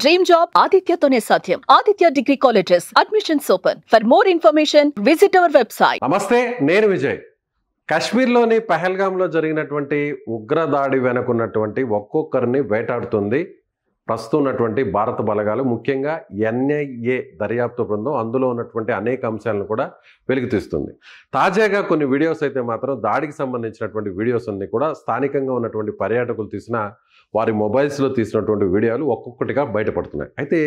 Dream job ఆదిత్యతోనే సాధ్యం. Aditya degree colleges admissions open. For more information visit our website. నమస్తే, నేను విజయ్. కాశ్మీర్లోని పహల్గామ్లో జరిగినటువంటి ఉగ్రదాడి వెనుకున్నటువంటి ఒక్కొక్కరిని వేటాడుతుంది ప్రస్తుతం ఉన్నటువంటి భారత బలగాలు, ముఖ్యంగా ఎన్ఐఏ దర్యాప్తు బృందం. అందులో ఉన్నటువంటి అనేక అంశాలను కూడా వెలుగుతీస్తుంది. తాజాగా కొన్ని వీడియోస్ అయితే మాత్రం దాడికి సంబంధించినటువంటి వీడియోస్ అన్ని కూడా స్థానికంగా ఉన్నటువంటి పర్యాటకులు తీసిన వారి మొబైల్స్లో తీసినటువంటి వీడియోలు ఒక్కొక్కటిగా బయటపడుతున్నాయి. అయితే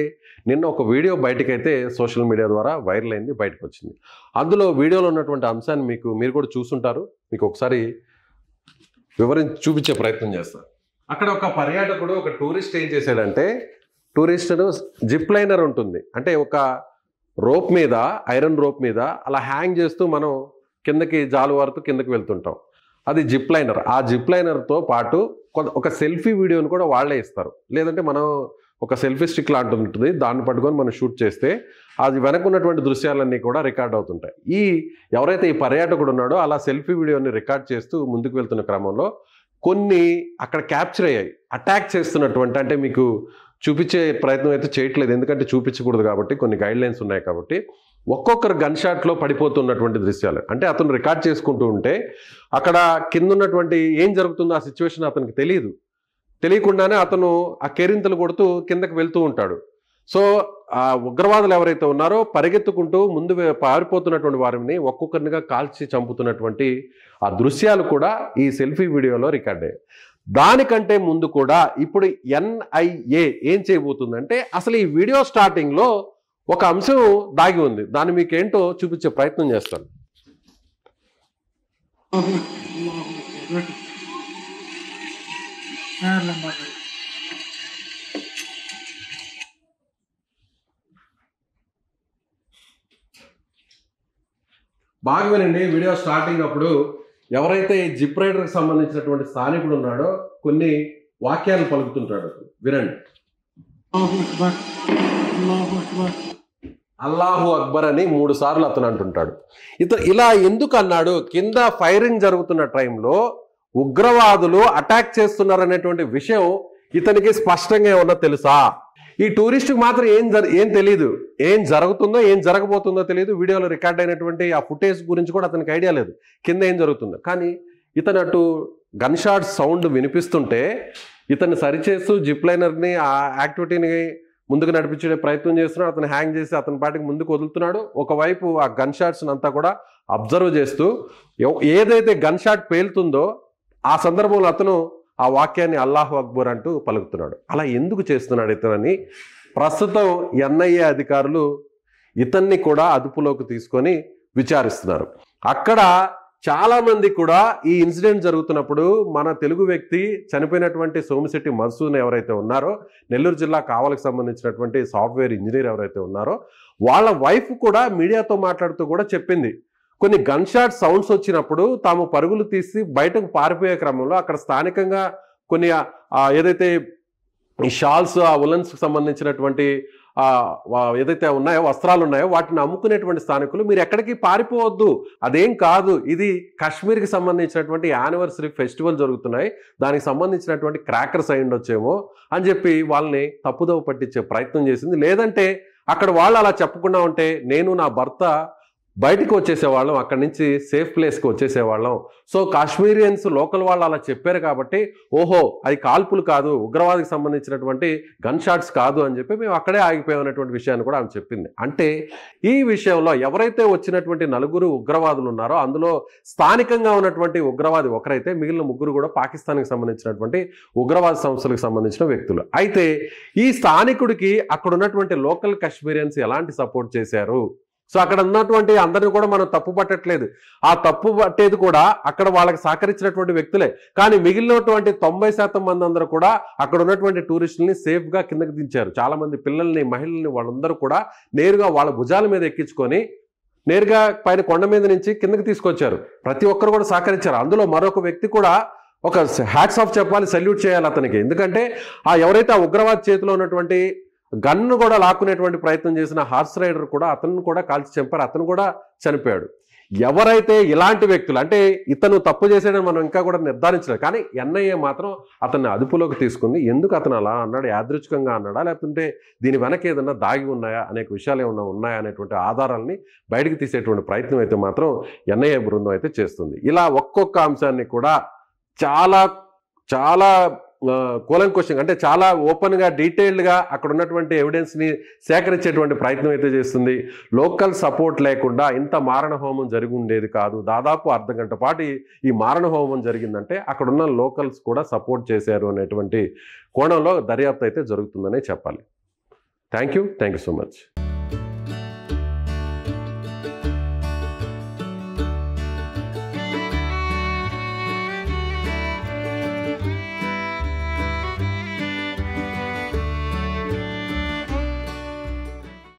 నిన్న ఒక వీడియో బయటకైతే సోషల్ మీడియా ద్వారా వైరల్ అయింది, బయటకు వచ్చింది. అందులో వీడియోలో ఉన్నటువంటి అంశాన్ని మీరు కూడా చూసుంటారు. మీకు ఒకసారి వివరించి చూపించే ప్రయత్నం చేస్తాను. అక్కడ ఒక పర్యాటకుడు, ఒక టూరిస్ట్ ఏం చేశాడంటే, టూరిస్ట్ జిప్ లైనర్ ఉంటుంది, అంటే ఒక రోప్ మీద, ఐరన్ రోప్ మీద అలా హ్యాంగ్ చేస్తూ మనం కిందకి జాలువారుతూ కిందకి వెళ్తుంటాం. అది జిప్ లైనర్. ఆ జిప్ లైనర్తో పాటు ఒక సెల్ఫీ వీడియోని కూడా వాళ్ళే ఇస్తారు. లేదంటే మనం ఒక సెల్ఫీ స్టిక్ లాంటి ఉంటుంది, దాన్ని పట్టుకొని మనం షూట్ చేస్తే అది వెనకున్నటువంటి దృశ్యాలన్నీ కూడా రికార్డ్ అవుతుంటాయి. ఎవరైతే ఈ పర్యాటకుడు ఉన్నాడో అలా సెల్ఫీ వీడియోని రికార్డ్ చేస్తూ ముందుకు వెళ్తున్న క్రమంలో కొన్ని అక్కడ క్యాప్చర్ అయ్యాయి. అటాక్ చేస్తున్నటువంటి, అంటే మీకు చూపించే ప్రయత్నం అయితే చేయట్లేదు, ఎందుకంటే చూపించకూడదు కాబట్టి, కొన్ని గైడ్ లైన్స్ ఉన్నాయి కాబట్టి. ఒక్కొక్కరు గన్ షాట్లో పడిపోతున్నటువంటి దృశ్యాలు, అంటే అతను రికార్డ్ చేసుకుంటూ ఉంటే అక్కడ కింద ఉన్నటువంటి ఏం జరుగుతుందో ఆ సిచ్యువేషన్ అతనికి తెలియకుండానే అతను ఆ కేరింతలు కొడుతూ కిందకి వెళ్తూ ఉంటాడు. సో ఆ ఉగ్రవాదులు ఎవరైతే ఉన్నారో పరిగెత్తుకుంటూ ముందు పారిపోతున్నటువంటి వారిని ఒక్కొక్కరినిగా కాల్చి చంపుతున్నటువంటి ఆ దృశ్యాలు కూడా ఈ సెల్ఫీ వీడియోలో రికార్డ్ అయ్యాయి. దానికంటే ముందు కూడా ఇప్పుడు ఎన్ఐఏ ఏం చేయబోతుందంటే, అసలు ఈ వీడియో స్టార్టింగ్లో ఒక అంశం దాగి ఉంది. దాన్ని మీకేంటో చూపించే ప్రయత్నం చేస్తాను. బాగా వినండి. వీడియో స్టార్టింగ్ అప్పుడు ఎవరైతే జిప్ రైడర్కి సంబంధించినటువంటి స్థానికుడు ఉన్నాడో కొన్ని వాక్యాలు పలుకుతుంటాడు. వినండి. అల్లాహు అక్బర్ అని 3 సార్లు అతను అంటుంటాడు. ఇలా ఎందుకు అన్నాడు? కింద ఫైరింగ్ జరుగుతున్న టైంలో ఉగ్రవాదులు అటాక్ చేస్తున్నారనేటువంటి విషయం ఇతనికి స్పష్టంగా ఏమన్నా తెలుసా? ఈ టూరిస్టుకి మాత్రం ఏం తెలియదు, ఏం జరుగుతుందో ఏం జరగబోతుందో తెలియదు. వీడియోలో రికార్డ్ అయినటువంటి ఆ ఫుటేజ్ గురించి కూడా అతనికి ఐడియా లేదు, కింద ఏం జరుగుతుందో. కానీ ఇతను అటు గన్ షాట్ సౌండ్ వినిపిస్తుంటే ఇతన్ని సరిచేస్తూ జిప్ లైనర్ని ఆ యాక్టివిటీని ముందుకు నడిపించే ప్రయత్నం చేస్తున్నాడు. అతను హ్యాంగ్ చేసి అతని పాటికి ముందుకు వదులుతున్నాడు. ఒకవైపు ఆ గన్ షాట్స్ అంతా కూడా అబ్జర్వ్ చేస్తూ ఏదైతే గన్ షాట్ పేలుతుందో ఆ సందర్భంలో అతను ఆ వాక్యాన్ని అల్లాహు అక్బర్ అంటూ పలుకుతున్నాడు. అలా ఎందుకు చేస్తున్నాడు ఇతనని ప్రస్తుతం ఎన్ఐఏ అధికారులు ఇతన్ని కూడా అదుపులోకి తీసుకొని విచారిస్తున్నారు. అక్కడ చాలామంది కూడా ఈ ఇన్సిడెంట్ జరుగుతున్నప్పుడు మన తెలుగు వ్యక్తి చనిపోయినటువంటి సోమిశెట్టి మన్సూర్ ఎవరైతే ఉన్నారో, నెల్లూరు జిల్లా కావలికి సంబంధించినటువంటి సాఫ్ట్వేర్ ఇంజనీర్ ఎవరైతే ఉన్నారో, వాళ్ళ వైఫ్ కూడా మీడియాతో మాట్లాడుతూ కూడా చెప్పింది, కొన్ని గన్ షాట్ సౌండ్స్ వచ్చినప్పుడు తాము పరుగులు తీసి బయటకు పారిపోయే క్రమంలో అక్కడ స్థానికంగా కొన్ని ఏదైతే ఈ షాల్స్, ఆ ఉలన్స్కి సంబంధించినటువంటి ఏదైతే ఉన్నాయో వస్త్రాలు ఉన్నాయో వాటిని అమ్ముకునేటువంటి స్థానికులు, మీరు ఎక్కడికి పారిపోవద్దు, అదేం కాదు, ఇది కాశ్మీర్కి సంబంధించినటువంటి యానివర్సరీ ఫెస్టివల్ జరుగుతున్నాయి, దానికి సంబంధించినటువంటి క్రాకర్స్ అయి ఉండొచ్చేమో అని చెప్పి వాళ్ళని తప్పుదోవ పట్టించే ప్రయత్నం చేసింది. లేదంటే అక్కడ వాళ్ళు అలా చెప్పకుండా ఉంటే నేను నా భర్త బయటకు వచ్చేసేవాళ్ళం, అక్కడి నుంచి సేఫ్ ప్లేస్కి వచ్చేసేవాళ్ళం. సో కాశ్మీరియన్స్ లోకల్ వాళ్ళు అలా చెప్పారు కాబట్టి ఓహో అది కాల్పులు కాదు, ఉగ్రవాదికి సంబంధించినటువంటి గన్ షాట్స్ కాదు అని చెప్పి మేము అక్కడే ఆగిపోయామనేటువంటి విషయాన్ని కూడా ఆమె చెప్పింది. అంటే ఈ విషయంలో ఎవరైతే వచ్చినటువంటి 4 ఉగ్రవాదులు ఉన్నారో అందులో స్థానికంగా ఉన్నటువంటి ఉగ్రవాది ఒకరైతే, మిగిలిన 3 కూడా పాకిస్తాన్కి సంబంధించినటువంటి ఉగ్రవాద సంస్థలకు సంబంధించిన వ్యక్తులు. అయితే ఈ స్థానికుడికి అక్కడ ఉన్నటువంటి లోకల్ కాశ్మీరియన్స్ ఎలాంటి సపోర్ట్ చేశారు? సో అక్కడ ఉన్నటువంటి అందరిని కూడా మనం తప్పు పట్టట్లేదు, ఆ తప్పు పట్టేది కూడా అక్కడ వాళ్ళకి సహకరించినటువంటి వ్యక్తులే. కానీ మిగిలినటువంటి 90% మంది అందరూ కూడా అక్కడ ఉన్నటువంటి టూరిస్టులని సేఫ్గా కిందకి దించారు. చాలామంది పిల్లల్ని, మహిళల్ని వాళ్ళందరూ కూడా నేరుగా వాళ్ళ భుజాల మీద ఎక్కించుకొని నేరుగా పైన కొండ మీద నుంచి కిందకి తీసుకొచ్చారు. ప్రతి ఒక్కరు కూడా సహకరించారు. అందులో మరొక వ్యక్తి కూడా ఒక హ్యాట్స్ ఆఫ్ చెప్పాలి, సల్యూట్ చేయాలి అతనికి. ఎందుకంటే ఎవరైతే ఆ ఉగ్రవాద చేతిలో ఉన్నటువంటి గన్ను కూడా లాక్కునేటువంటి ప్రయత్నం చేసిన హార్స్ రైడర్ కూడా అతను కూడా కాల్చి చంపారు, అతను కూడా చనిపోయాడు. ఎవరైతే ఇలాంటి వ్యక్తులు అంటే ఇతను తప్పు చేసాడని మనం ఇంకా కూడా నిర్ధారించలేదు, కానీ ఎన్ఐఏ మాత్రం అతన్ని అదుపులోకి తీసుకుంది. ఎందుకు అతను అలా అన్నాడు, యాదృచ్ఛికంగా అన్నాడా లేకపోతే దీని వెనక ఏదన్నా దాగి ఉన్నాయా, అనేక విషయాలు ఏమన్నా ఉన్నాయా అనేటువంటి ఆధారాలని బయటకు తీసేటువంటి ప్రయత్నం అయితే మాత్రం ఎన్ఐఏ బృందం అయితే చేస్తుంది. ఇలా ఒక్కొక్క అంశాన్ని కూడా చాలా చాలా కూలంకుషంగా అంటే చాలా ఓపెన్గా డీటెయిల్డ్గా అక్కడ ఉన్నటువంటి ఎవిడెన్స్ని సేకరించేటువంటి ప్రయత్నం అయితే చేస్తుంది. లోకల్ సపోర్ట్ లేకుండా ఇంత మారణ హోమం జరిగి ఉండేది కాదు. దాదాపు అర్ధగంట పాటు ఈ మారణ హోమం జరిగిందంటే అక్కడున్న లోకల్స్ కూడా సపోర్ట్ చేశారు అనేటువంటి కోణంలో దర్యాప్తు అయితే జరుగుతుందనే చెప్పాలి. Thank you so much.